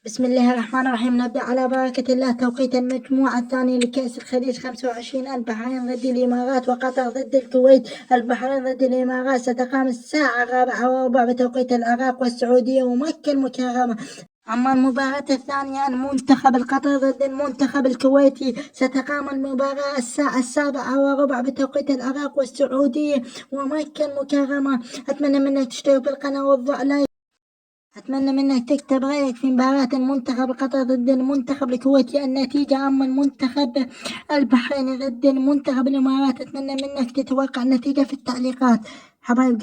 بسم الله الرحمن الرحيم. نبدأ على بركة الله. توقيت المجموعة الثانية لكأس الخليج 25. البحرين ضد الإمارات وقطر ضد الكويت. البحرين ضد الإمارات ستقام الساعة 4:15 بتوقيت العراق، والسعودية ومكة المكرمة. أما المباراة الثانية المنتخب القطري ضد المنتخب الكويتي، ستقام المباراة الساعة 7:15 بتوقيت العراق، والسعودية ومكة المكرمة. أتمنى منك تشترك بالقناة وتضع لايك. أتمنى منك تكتب رأيك في مباراة المنتخب القطري ضد المنتخب الكويتي النتيجة، أما المنتخب البحريني ضد المنتخب الإمارات أتمنى منك تتوقع النتيجة في التعليقات. حبايب